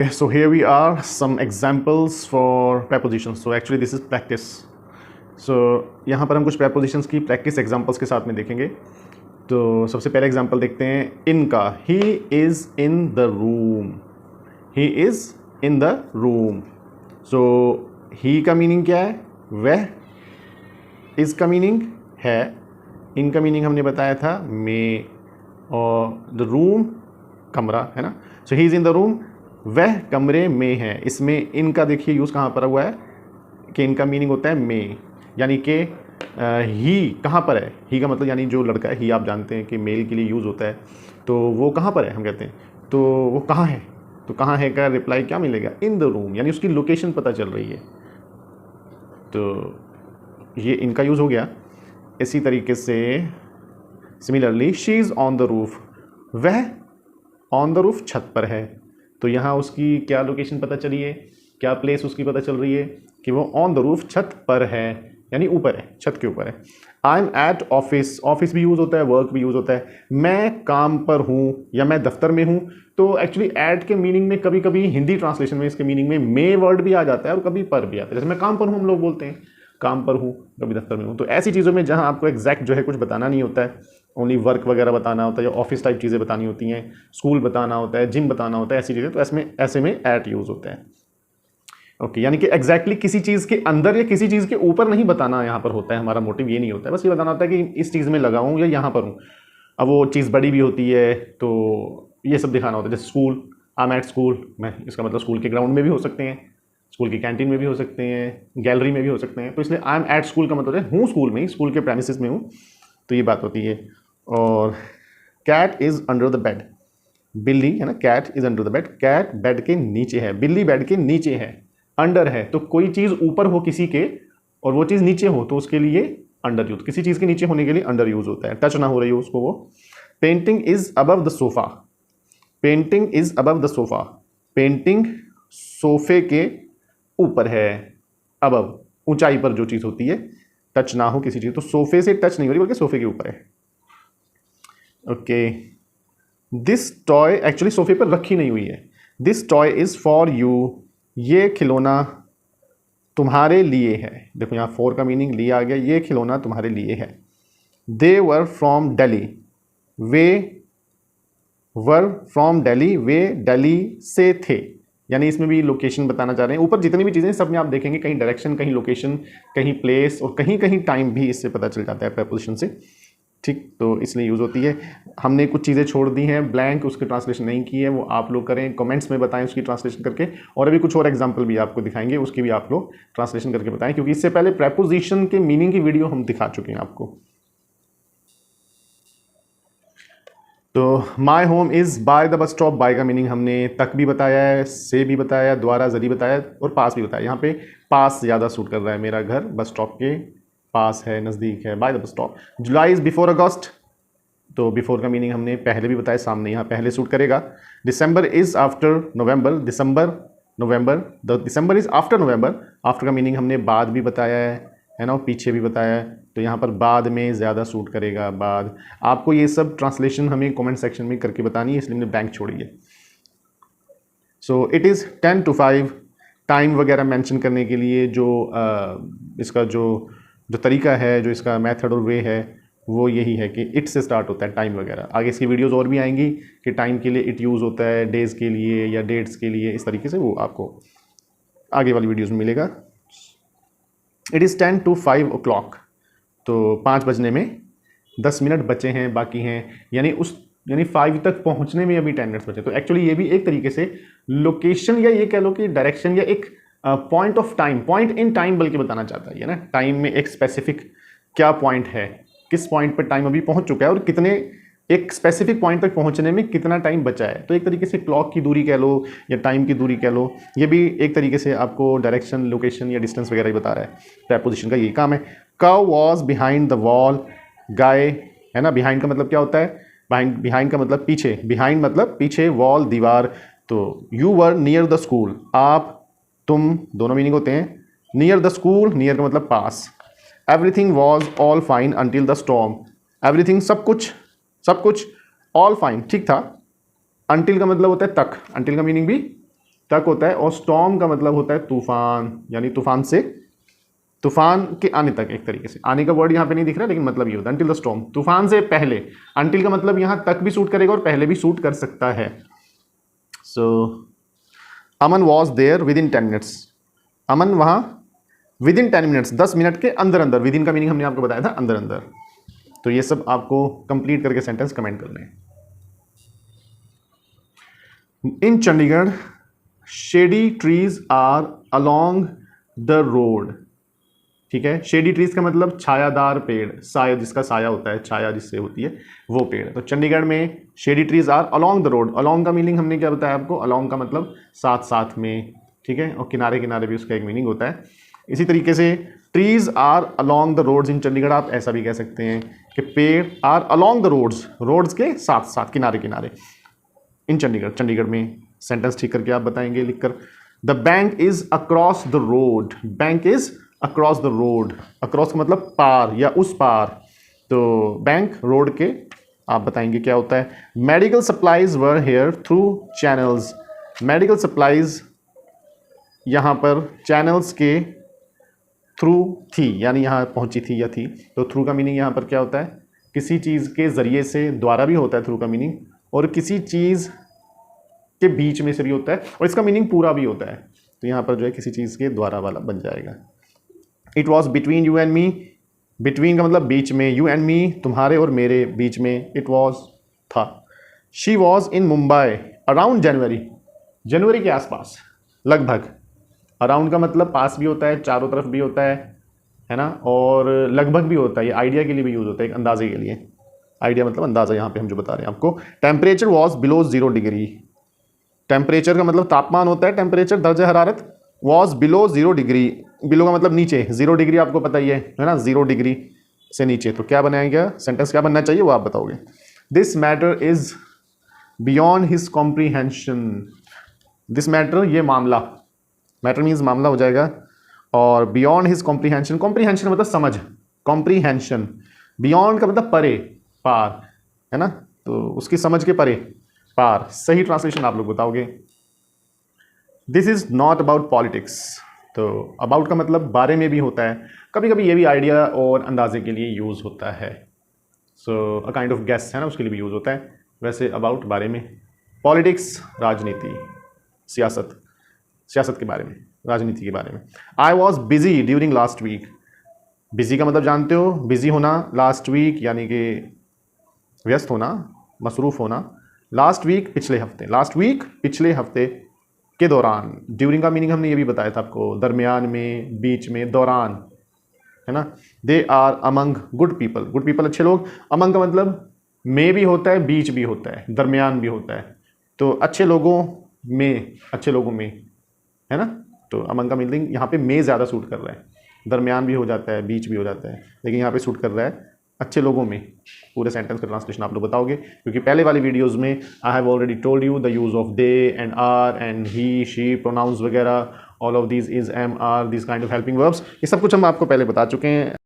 So here we are, some examples for prepositions. So actually this is practice. So यहाँ पर हम कुछ prepositions की practice examples के साथ में देखेंगे. तो सबसे पहले एग्जाम्पल देखते हैं इन का. He is in the room. He is in the room. So he का मीनिंग क्या है? वह. is का मीनिंग है. इन का मीनिंग हमने बताया था में. और the room कमरा है ना. So he is in the room. वह कमरे में है. इसमें इनका देखिए यूज़ कहाँ पर हुआ है कि इनका मीनिंग होता है में, यानी कि ही कहाँ पर है. ही का मतलब यानी जो लड़का है, ही आप जानते हैं कि मेल के लिए यूज़ होता है. तो वो कहाँ पर है हम कहते हैं, तो वो कहाँ है. तो कहाँ है का रिप्लाई क्या मिलेगा? इन द रूम, यानी उसकी लोकेशन पता चल रही है. तो ये इनका यूज़ हो गया. इसी तरीके से similarly she is on the roof. वह ऑन द रूफ छत पर है. तो यहाँ उसकी क्या लोकेशन पता चली है, क्या प्लेस उसकी पता चल रही है कि वो ऑन द रूफ छत पर है, यानी ऊपर है, छत के ऊपर है. I am at office. Office भी यूज़ होता है, वर्क भी यूज़ होता है. मैं काम पर हूँ या मैं दफ्तर में हूँ. तो एक्चुअली एट के मीनिंग में कभी कभी हिंदी ट्रांसलेशन में इसके मीनिंग में मे वर्ड भी आ जाता है और कभी पर भी आता है. जैसे मैं काम पर हूँ हम लोग बोलते हैं, काम पर हूँ, कभी दफ्तर में हूँ. तो ऐसी चीज़ों में जहाँ आपको एग्जैक्ट जो है कुछ बताना नहीं होता है, ओनली वर्क वगैरह बताना होता है या ऑफिस टाइप चीज़ें बतानी होती हैं, स्कूल बताना होता है, जिम बताना होता है, ऐसी चीज़ें, तो ऐसे में एट यूज़ होता है. ओके, यानी कि एग्जैक्टली किसी चीज़ के अंदर या किसी चीज़ के ऊपर नहीं बताना यहाँ पर होता है. हमारा मोटिव ये नहीं होता है, बस ये बताना होता है कि इस चीज़ में लगा हूँ या यहाँ पर हूँ. अब वो चीज़ बड़ी भी होती है तो ये सब दिखाना होता है. जैसे school, I am at school, मैं इसका मतलब स्कूल के ग्राउंड में भी हो सकते हैं, स्कूल की कैंटीन में भी हो सकते हैं, गैलरी में भी हो सकते हैं. तो इसलिए आई एम एट स्कूल का मतलब है हूँ स्कूल में ही, स्कूल के प्रेमिसेस में हूँ. तो ये बात होती है. और cat is under the bed. बिल्ली है ना, cat is under the bed. Cat bed के नीचे है, बिल्ली बेड के नीचे है. अंडर है तो कोई चीज़ ऊपर हो किसी के और वो चीज़ नीचे हो तो उसके लिए अंडर यूज. किसी चीज़ के नीचे होने के लिए अंडर यूज होता है, टच ना हो रही हो उसको वो. Painting is above the sofa. Painting is above the sofa. Painting सोफे के ऊपर है. अबव ऊंचाई पर जो चीज़ होती है, टच ना हो किसी चीज़, तो सोफे से टच नहीं हो रही बल्कि सोफे के ऊपर है. ओके, दिस टॉय एक्चुअली सोफे पर रखी नहीं हुई है. This toy is for you. ये खिलौना तुम्हारे लिए है. देखो यहाँ फॉर का मीनिंग लिया आ गया. ये खिलौना तुम्हारे लिए है. They were from Delhi. They were from Delhi. They Delhi से थे, यानी इसमें भी लोकेशन बताना चाह रहे हैं. ऊपर जितनी भी चीज़ें सब में आप देखेंगे कहीं डायरेक्शन, कहीं लोकेशन, कहीं प्लेस और कहीं कहीं टाइम भी इससे पता चल जाता है प्रेपोजिशन से. ठीक, तो इसलिए यूज़ होती है. हमने कुछ चीज़ें छोड़ दी हैं ब्लैंक, उसकी ट्रांसलेशन नहीं की है, वो आप लोग करें, कमेंट्स में बताएं उसकी ट्रांसलेशन करके. और अभी कुछ और एग्जांपल भी आपको दिखाएंगे, उसकी भी आप लोग ट्रांसलेशन करके बताएं, क्योंकि इससे पहले प्रेपोजिशन के मीनिंग की वीडियो हम दिखा चुके हैं आपको. तो my home is by the bus stop. By का मीनिंग हमने तक भी बताया है, से भी बताया, द्वारा जरी बताया और पास भी बताया. यहाँ पे पास ज़्यादा सूट कर रहा है. मेरा घर बस स्टॉप के पास है, नज़दीक है, by the bus stop. July is before August. तो बिफोर का मीनिंग हमने पहले भी बताया, सामने यहाँ पहले सूट करेगा. December is after November. December November. The December is after November. After का मीनिंग हमने बाद भी बताया है ना, पीछे भी बताया है. तो यहाँ पर बाद में ज़्यादा सूट करेगा, बाद. आपको ये सब ट्रांसलेशन हमें कमेंट सेक्शन में करके बतानी है, इसलिए हमने बैंक छोड़ी है. So it is 10 to 5. Time वगैरह मेंशन करने के लिए जो इसका जो तरीका है, जो इसका मेथड और वे है, वो यही है कि इट से स्टार्ट होता है टाइम वगैरह. आगे इसकी वीडियोस और भी आएंगी कि टाइम के लिए इट यूज़ होता है, डेज़ के लिए या डेट्स के लिए, इस तरीके से वो आपको आगे वाली वीडियोस में मिलेगा. It is 10 to 5 o'clock. तो 5 बजने में 10 मिनट बचे हैं, बाकी हैं, यानी 5 तक पहुंचने में अभी 10 मिनट्स बचे. तो एक्चुअली ये भी एक तरीके से लोकेशन या ये कह लो कि डायरेक्शन या एक point of time, point in time बल्कि बताना चाहता है ना. टाइम में एक स्पेसिफिक क्या पॉइंट है, किस पॉइंट पर टाइम अभी पहुंच चुका है और कितने, एक स्पेसिफिक पॉइंट तक पहुंचने में कितना टाइम बचा है. तो एक तरीके से क्लॉक की दूरी कह लो या टाइम की दूरी कह लो, ये भी एक तरीके से आपको डायरेक्शन, लोकेशन या डिस्टेंस वगैरह ही बता रहा है. प्रेपोजिशन का यही काम है. कव वॉज बिहाइंड द वॉल. गाय है ना, बिहाइंड का मतलब क्या होता है, बिहाइंड का मतलब पीछे, बिहाइंड मतलब पीछे, वॉल दीवार. तो you were near the school. आप, तुम, दोनों मीनिंग होते हैं. नियर द स्कूल, नियर का मतलब पास. Everything was all fine until the storm. Everything सब कुछ, सब कुछ, ऑल फाइन ठीक था. अंटिल का मतलब होता है तक. अंटिल का मीनिंग भी तक होता है, और स्टॉर्म का मतलब होता है तूफान, यानी तूफान से, तूफान के आने तक। एक तरीके से आने का वर्ड यहाँ पे नहीं दिख रहा, लेकिन मतलब ये होता है अंटिल द स्टॉर्म, तूफान से पहले। अंटिल का मतलब यहाँ तक भी सूट करेगा और पहले भी सूट कर सकता है। So Aman was there within 10 मिनट्स, अमन वहाँ विद इन 10 मिनट्स, 10 मिनट के अंदर अंदर। विद इन का मीनिंग हमने आपको बताया था अंदर अंदर। तो ये सब आपको कंप्लीट करके सेंटेंस कमेंट करने हैं। In Chandigarh shady trees are along the road. ठीक है, शेडी ट्रीज का मतलब छायादार पेड़, साया, जिसका साया होता है, छाया जिससे होती है वो पेड़। तो चंडीगढ़ में shady trees are along the road. Along का मीनिंग हमने क्या बताया आपको, अलोंग का मतलब साथ साथ में। ठीक है, और किनारे किनारे भी उसका एक मीनिंग होता है। इसी तरीके से trees are along the roads in Chandigarh, आप ऐसा भी कह सकते हैं कि पेड़ are along the roads, roads के साथ साथ, किनारे किनारे, इन चंडीगढ़, चंडीगढ़ में। सेंटेंस ठीक करके आप बताएंगे लिखकर। The bank is across the road, bank is across the road, across का मतलब पार या उस पार, तो बैंक रोड के आप बताएंगे क्या होता है। Medical supplies were here through channels, medical supplies यहाँ पर चैनल्स के थ्रू थी, यानी यहाँ पहुँची थी या थी। तो थ्रू का मीनिंग यहाँ पर क्या होता है, किसी चीज़ के ज़रिए से, द्वारा भी होता है थ्रू का मीनिंग, और किसी चीज़ के बीच में से भी होता है, और इसका मीनिंग पूरा भी होता है। तो यहाँ पर जो है किसी चीज़ के द्वारा वाला बन जाएगा। It was between you and me, between का मतलब बीच में, यू एंड मी तुम्हारे और मेरे बीच में, इट वॉज था। She was in Mumbai around January, जनवरी के आसपास, लगभग। अराउंड का मतलब पास भी होता है, चारों तरफ भी होता है ना, और लगभग भी होता है। ये आइडिया के लिए भी यूज़ होता है, एक अंदाजे के लिए। आइडिया मतलब अंदाज़ा, यहाँ पे हम जो बता रहे हैं आपको। Temperature was below 0 degree, temperature का मतलब तापमान होता है, टेम्परेचर दर्जा हरारत। वॉज बिलो 0 डिग्री, बिलो का मतलब नीचे, 0 डिग्री आपको पता ही है ना, 0 डिग्री से नीचे। तो क्या बनाएगा सेंटेंस, क्या बनना चाहिए वो आप बताओगे। This matter is beyond his comprehension, this matter, ये मामला, मैटर मीन्स मामला हो जाएगा, और बियॉन्ड हिज कॉम्प्रीहेंशन, कॉम्प्रीहेंशन मतलब समझ, कॉम्प्रीहेंशन। बियॉन्ड का मतलब परे, पार, है ना, तो उसकी समझ के परे, पार। सही ट्रांसलेशन आप लोग बताओगे। This is not about politics, तो अबाउट का मतलब बारे में भी होता है, कभी कभी ये भी आइडिया और अंदाजे के लिए यूज़ होता है। सो अ काइंड ऑफ गेस है ना, उसके लिए भी यूज़ होता है। वैसे अबाउट बारे में, पॉलिटिक्स राजनीति, सियासत, सियासत के बारे में, राजनीति के बारे में। I was busy during last week, busy का मतलब जानते हो, बिजी होना, लास्ट वीक यानी कि व्यस्त होना, मसरूफ़ होना। लास्ट वीक पिछले हफ्ते, लास्ट वीक पिछले हफ्ते के दौरान। ड्यूरिंग का मीनिंग हमने ये भी बताया था आपको, दरमियान में, बीच में, दौरान, है ना। They are among good people, good people अच्छे लोग। अमंग का मतलब में भी होता है, बीच भी होता है, दरमियान भी होता है। तो अच्छे लोगों में, अच्छे लोगों में, है ना। तो अमंग का मीनिंग यहाँ पे में ज़्यादा सूट कर रहा है, दरमियान भी हो जाता है, बीच भी हो जाता है, लेकिन यहाँ पे सूट कर रहा है अच्छे लोगों में। पूरे सेंटेंस का ट्रांसलेशन आप लोग बताओगे, क्योंकि पहले वाली वीडियोस में I have already told you the use of they and are and he she, pronouns वगैरह, all of these, is, am, are, this kind of helping verbs, ये सब कुछ हम आपको पहले बता चुके हैं।